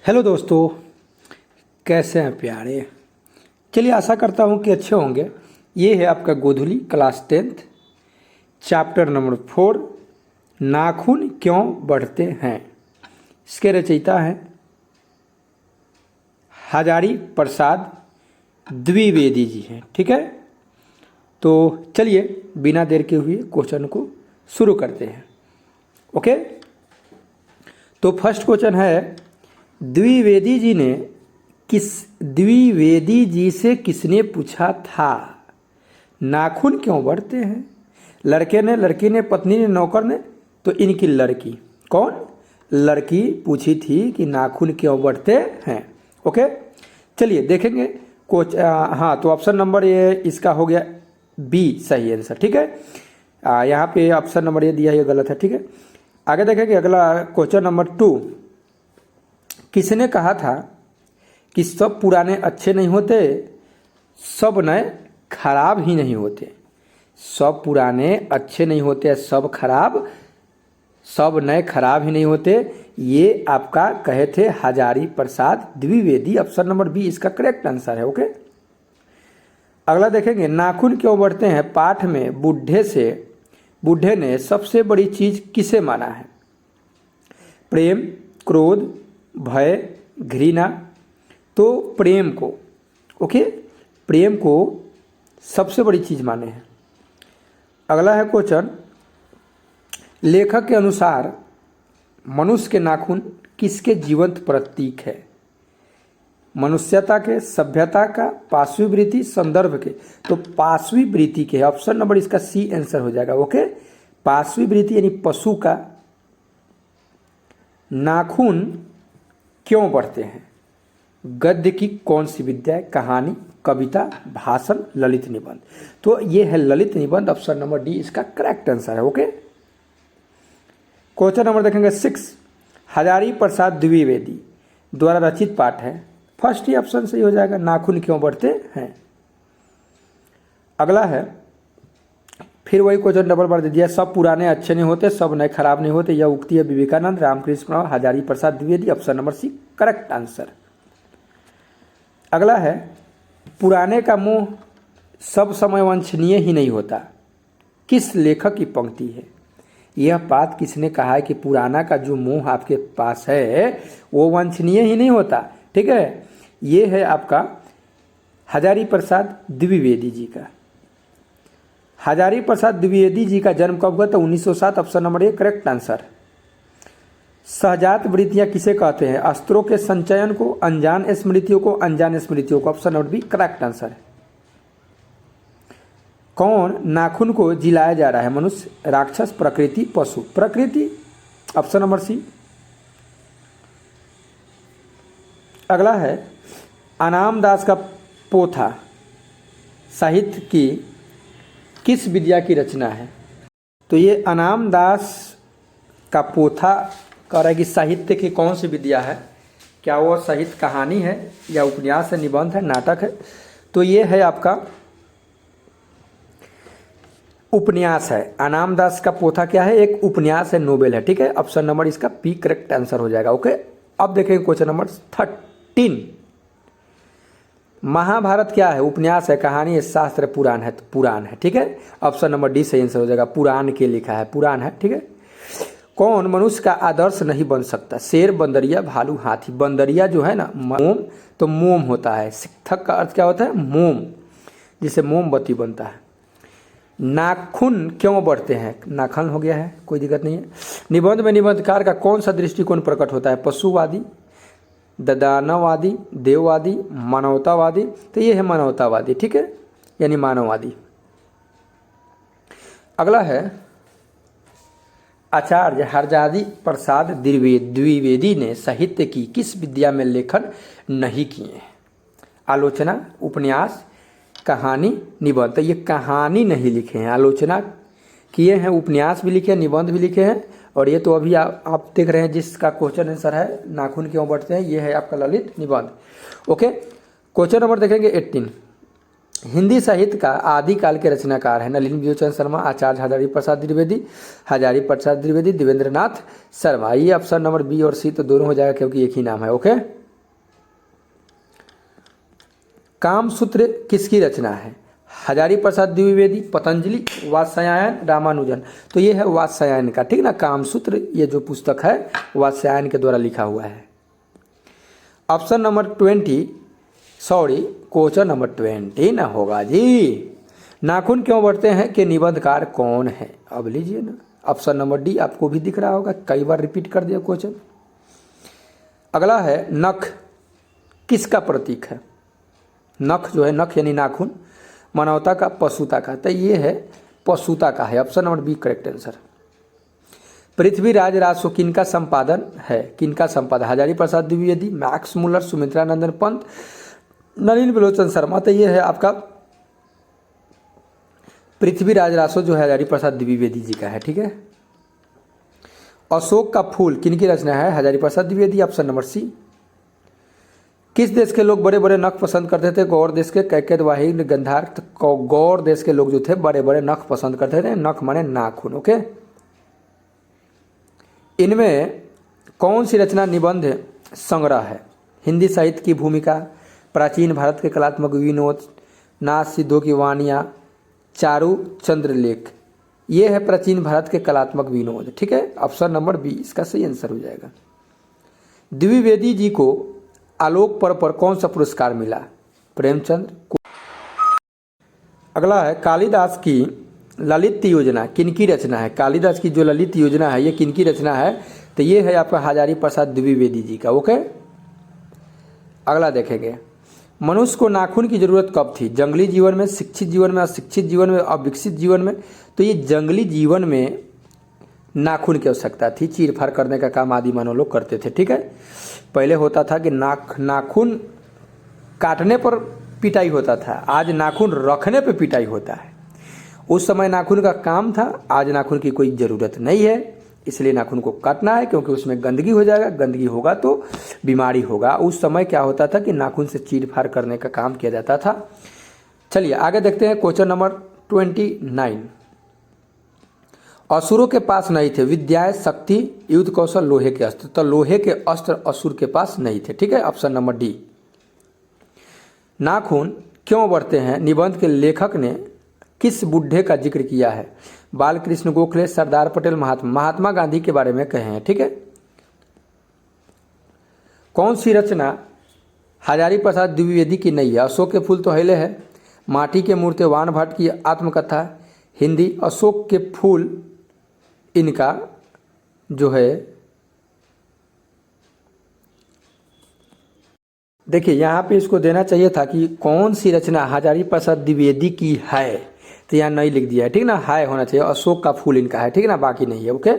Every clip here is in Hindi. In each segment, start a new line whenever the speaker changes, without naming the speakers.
हेलो दोस्तों, कैसे हैं प्यारे। चलिए, आशा करता हूँ कि अच्छे होंगे। ये है आपका गोधुली क्लास 10th चैप्टर नंबर 4, नाखून क्यों बढ़ते हैं। इसके रचयिता हैं हजारी प्रसाद द्विवेदी जी हैं। ठीक है, तो चलिए बिना देर के हुए क्वेश्चन को शुरू करते हैं। ओके, तो फर्स्ट क्वेश्चन है, द्विवेदी जी से किसने पूछा था नाखून क्यों बढ़ते हैं। लड़के ने, लड़की ने, पत्नी ने, नौकर ने। तो इनकी लड़की, कौन लड़की पूछी थी कि नाखून क्यों बढ़ते हैं। ओके, चलिए देखेंगे हाँ, तो ऑप्शन नंबर ये इसका हो गया बी सही आंसर। ठीक है, यहाँ पे ऑप्शन नंबर ये दिया, ये गलत है। ठीक है, आगे देखेंगे अगला क्वेश्चन नंबर 2। किसने कहा था कि सब पुराने अच्छे नहीं होते, सब नए खराब ही नहीं होते। सब पुराने अच्छे नहीं होते, सब नए खराब ही नहीं होते। ये आपका कहे थे Hazari Prasad Dwivedi. Option number B इसका करेक्ट आंसर है। ओके, अगला देखेंगे, नाखून क्यों बढ़ते हैं पाठ में बूढ़े ने सबसे बड़ी चीज किसे माना है। प्रेम, क्रोध, भय, घृणा। तो प्रेम को, ओके, प्रेम को सबसे बड़ी चीज माने हैं। अगला है क्वेश्चन, लेखक के अनुसार मनुष्य के नाखून किसके जीवंत प्रतीक है। मनुष्यता के, सभ्यता का, पार्श्वी वृत्ति, संदर्भ के। तो पार्श्वी वृत्ति के, ऑप्शन नंबर इसका सी आंसर हो जाएगा। ओके, पार्श्वी वृत्ति यानी पशु का नाखून क्यों बढ़ते हैं। गद्य की कौन सी विद्या है, कहानी, कविता, भाषण, ललित निबंध। तो ये है ललित निबंध। ऑप्शन नंबर डी इसका करेक्ट आंसर है। ओके, क्वेश्चन नंबर देखेंगे 6। हजारी प्रसाद द्विवेदी द्वारा रचित पाठ है। फर्स्ट ही ऑप्शन सही हो जाएगा, नाखून क्यों बढ़ते हैं। अगला है, फिर वही क्वेश्चन डबल बार दे दिया, सब पुराने अच्छे नहीं होते, सब नए खराब नहीं होते। यह उक्ति है Vivekananda, Ramakrishna, Hazari Prasad Dwivedi. Option number C correct answer. अगला है, पुराने का मोह सब समय वांछनीय ही नहीं होता। किस लेखक की पंक्ति है। यह बात किसने कहा है कि पुराना का जो मोह आपके पास है वो वांछनीय ही नहीं होता। ठीक है, ये है आपका हजारी प्रसाद द्विवेदी जी का। हजारी प्रसाद द्विवेदी जी का जन्म कब हुआ था, 1907। Option number A correct answer. सहजात वृत्तियां किसे कहते हैं, अस्त्रों के संचयन को, अनजान स्मृतियों को, अनजान स्मृतियों को। Option number B correct answer है। कौन नाखून को जिलाया जा रहा है, मनुष्य, राक्षस, प्रकृति, पशु। प्रकृति, ऑप्शन नंबर सी। अगला है, अनाम दास का पोथा साहित्य की किस विद्या की रचना है। तो ये अनाम दास का पोथा कह रहा है कि साहित्य की कौन सी विद्या है। क्या वो साहित्य कहानी है या उपन्यास है, निबंध है, नाटक है। तो ये है आपका उपन्यास है। अनाम दास का पोथा क्या है, एक उपन्यास है, नोवेल है। ठीक है, ऑप्शन नंबर इसका पी करेक्ट आंसर हो जाएगा। ओके, अब देखेंगे क्वेश्चन नंबर 13। महाभारत क्या है, उपन्यास है, कहानी है, शास्त्र, पुराण है। तो पुराण है। ठीक है, ऑप्शन नंबर डी सही आंसर हो जाएगा। पुराण के लिखा है, पुराण है। ठीक है, कौन मनुष्य का आदर्श नहीं बन सकता। शेर, बंदरिया, भालू, हाथी। बंदरिया जो है ना, मोम, तो मोम होता है। शिक्षक का अर्थ क्या होता है, मोम, जिसे मोमबत्ती बनता है। नाखून क्यों बढ़ते हैं, नाखून हो गया है, कोई दिक्कत नहीं है। निबंध में निबंधकार का कौन सा दृष्टिकोण प्रकट होता है, पशुवादी, दानववादी, देववादी, मानवतावादी। तो ये है मानवतावादी। ठीक है, यानी मानववादी। अगला है, आचार्य हरजादी प्रसाद द्विवेदी ने साहित्य की किस विद्या में लेखन नहीं किए। आलोचना, उपन्यास, कहानी, निबंध। तो ये कहानी नहीं लिखे हैं, आलोचना किए हैं, उपन्यास भी लिखे हैं, निबंध भी लिखे हैं। और ये तो अभी आप देख रहे हैं जिसका क्वेश्चन आंसर है नाखून क्यों बढ़ते हैं, ये है आपका ललित निबंध। ओके, क्वेश्चन नंबर देखेंगे 18। हिंदी साहित्य का आदिकाल के रचनाकार है नलिनी विलोचन शर्मा, आचार्य हजारी प्रसाद द्विवेदी, हजारी प्रसाद द्विवेदी, देवेंद्रनाथ शर्मा। ये ऑप्शन नंबर बी और सी तो दोनों हो जाएगा क्योंकि एक ही नाम है। ओके, कामसूत्र किसकी रचना है? हजारी प्रसाद द्विवेदी, पतंजलि, वात्स्यायन, रामानुजन। तो ये है वात्स्यायन का, ठीक ना। कामसूत्र ये जो पुस्तक है वात्स्यायन के द्वारा लिखा हुआ है। Option number 20 sorry question number 20 ना होगा जी। नाखून क्यों बढ़ते हैं के निबंधकार कौन है? अब लीजिए ना, ऑप्शन नंबर डी आपको भी दिख रहा होगा, कई बार रिपीट कर दिया क्वेश्चन। अगला है नख किसका प्रतीक है? नख जो है, नख यानी नाखून, मानवता का, पशुता का। तो ये है पशुता का है, option number B correct answer. Prithviraj Raso किनका संपादन है? किनका संपादन? Hazari Prasad Dwivedi, Max Muller, Sumitra Nandan Pant, Nalini Vilochan Sharma. तो ये है आपका पृथ्वीराज रासो जो है हजारी प्रसाद द्विवेदी जी का है, ठीक है। अशोक का फूल किनकी रचना है? हजारी प्रसाद द्विवेदी, ऑप्शन नंबर सी। किस देश के लोग बड़े बड़े नख पसंद करते थे? गौड़ देश के, कैकेतवाही, गंधार। तो गौड़ देश के लोग जो थे बड़े बड़े नख पसंद करते थे, नख माने नाखून। ओके, इनमें कौन सी रचना निबंध संग्रह है? हिंदी साहित्य की भूमिका, प्राचीन भारत के कलात्मक विनोद, नाथ सिद्धों की वाणियाँ, चारु चंद्रलेख। ये है प्राचीन भारत के कलात्मक विनोद, ठीक है। ऑप्शन नंबर बी इसका सही आंसर हो जाएगा। द्विवेदी जी को आलोक पर्व पर कौन सा पुरस्कार मिला? प्रेमचंद। अगला है कालिदास की ललित योजना किनकी रचना है? कालिदास की जो ललित योजना है ये किनकी रचना है? तो ये है आपका हजारी प्रसाद द्विवेदी जी का। ओके, अगला देखेंगे, मनुष्य को नाखून की जरूरत कब थी? जंगली जीवन में, शिक्षित जीवन में, अशिक्षित जीवन में, अविकसित जीवन में। तो ये जंगली जीवन में नाखून की आवश्यकता थी, चीर फाड़ करने का काम आदि मानव लोग करते थे, ठीक है। पहले होता था कि नाखून काटने पर पिटाई होता था, आज नाखून रखने पर पिटाई होता है। उस समय नाखून का काम था, आज नाखून की कोई ज़रूरत नहीं है, इसलिए नाखून को काटना है क्योंकि उसमें गंदगी हो जाएगा, गंदगी होगा तो बीमारी होगा। उस समय क्या होता था कि नाखून से चीर फाड़ करने का काम किया जाता था। चलिए आगे देखते हैं क्वेश्चन नंबर 29। असुरों के पास नहीं थे विद्याएं, शक्ति, युद्ध कौशल, लोहे के अस्त्र। तो लोहे के अस्त्र असुर के पास नहीं थे, ठीक है। Option number D. नाखून क्यों बढ़ते हैं निबंध के लेखक ने किस बुढ़े का जिक्र किया है? बाल कृष्ण गोखले, सरदार पटेल, महात्मा गांधी के बारे में कहे हैं, ठीक है। कौन सी रचना हजारी प्रसाद द्विवेदी की नहीं है? अशोक के फूल तो हिले है, माटी के मूर्ति वान भट्ट की आत्मकथा, हिंदी। अशोक के फूल इनका जो है, देखिए यहाँ पे इसको देना चाहिए था कि कौन सी रचना हजारी प्रसाद द्विवेदी की है, तो यहाँ नहीं लिख दिया है, ठीक ना। हाय होना चाहिए, अशोक का फूल इनका है, ठीक ना, बाकी नहीं है। ओके,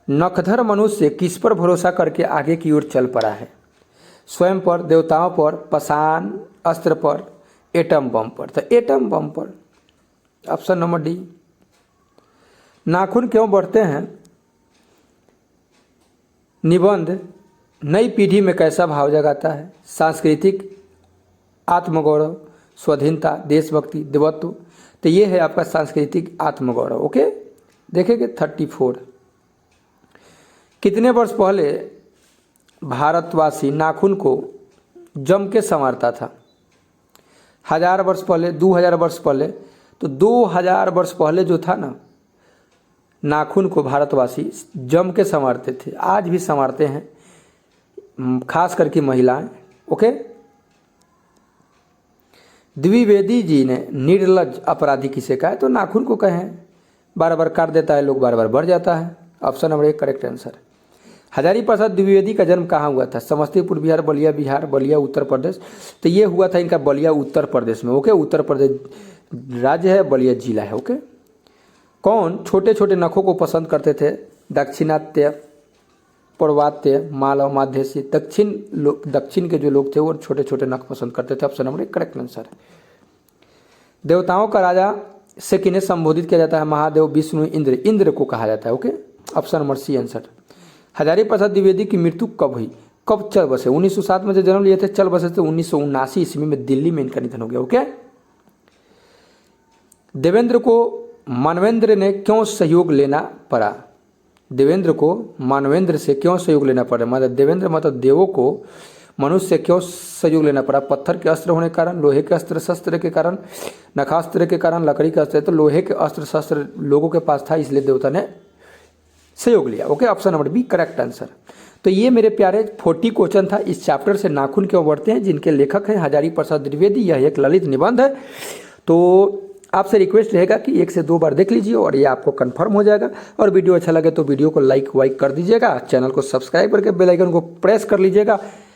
नखधर मनुष्य किस पर भरोसा करके आगे की ओर चल पड़ा है? स्वयं पर, देवताओं पर, पाषाण अस्त्र पर, एटम बम पर। तो एटम बम पर, ऑप्शन नंबर डी। नाखून क्यों बढ़ते हैं निबंध नई पीढ़ी में कैसा भाव जगाता है? सांस्कृतिक, आत्मगौरव, स्वाधीनता, देशभक्ति, देवत्व। तो ये है आपका सांस्कृतिक आत्मगौरव। ओके, देखेंगे 34। कितने वर्ष पहले भारतवासी नाखून को जम के संवारता था? 1000 वर्ष पहले, 2000 वर्ष पहले। तो 2000 वर्ष पहले जो था ना, नाखून को भारतवासी जम के संवारते थे, आज भी संवारते हैं, खास करके महिलाएं। ओके, द्विवेदी जी ने निर्लज अपराधी किसे कहा? तो नाखून को कहे। बार बार काट देता है लोग, बार बार बढ़ जाता है। Option number 1 correct answer. Hazari Prasad Dwivedi का जन्म कहाँ हुआ था? समस्तीपुर बिहार, बलिया बिहार, बलिया उत्तर प्रदेश। तो ये हुआ था इनका बलिया उत्तर प्रदेश में। ओके, उत्तर प्रदेश राज्य है, बलिया जिला है। ओके, कौन छोटे छोटे नखों को पसंद करते थे? दक्षिणात्य, पूर्वात्य, मालव, माध्यसी। दक्षिण के जो लोग थे वो छोटे छोटे नख पसंद करते थे। Option number 1 correct answer. देवताओं का राजा से किन्हें संबोधित किया जाता है? महादेव, विष्णु, इंद्र। इंद्र को कहा जाता है। Okay, option number C answer. Hazari Prasad Dwivedi की मृत्यु कब हुई? कब चल बसे? 1907 में जो जन्म लिए थे, चल बसे थे 1979 ईस्वी में दिल्ली में इनका निधन हो गया। ओके। देवेंद्र को मानवेंद्र ने क्यों सहयोग लेना पड़ा? देवेंद्र को मानवेंद्र से क्यों सहयोग लेना पड़ा? मतलब देवेंद्र मतलब देवों को मनुष्य से क्यों सहयोग लेना पड़ा? पत्थर के अस्त्र होने के कारण, लोहे के अस्त्र शस्त्र के कारण, नखास्त्र के कारण, लकड़ी के अस्त्र। तो लोहे के अस्त्र शस्त्र लोगों के पास था, इसलिए देवता ने सहयोग लिया। Okay, option number B correct answer. तो ये मेरे प्यारे 40 क्वेश्चन था इस चैप्टर से, नाखून क्यों बढ़ते हैं, जिनके लेखक हैं हजारी प्रसाद द्विवेदी। यह एक ललित निबंध है। तो आपसे रिक्वेस्ट रहेगा कि 1 से 2 बार देख लीजिए और ये आपको कंफर्म हो जाएगा। और वीडियो अच्छा लगे तो वीडियो को लाइक वाइक कर दीजिएगा, चैनल को सब्सक्राइब करके बेल आइकन को प्रेस कर लीजिएगा,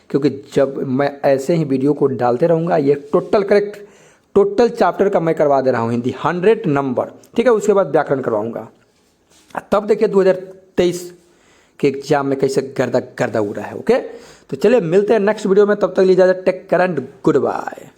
क्योंकि जब मैं ऐसे ही वीडियो को डालते रहूँगा, ये टोटल चैप्टर का मैं करवा दे रहा हूँ हिंदी 100 नंबर, ठीक है। उसके बाद व्याकरण करवाऊँगा। तब देखिए 2023 के एग्जाम में कैसे गर्दा उड़ रहा है। ओके, तो चलिए मिलते हैं नेक्स्ट वीडियो में, तब तक लीजिए take care and good bye.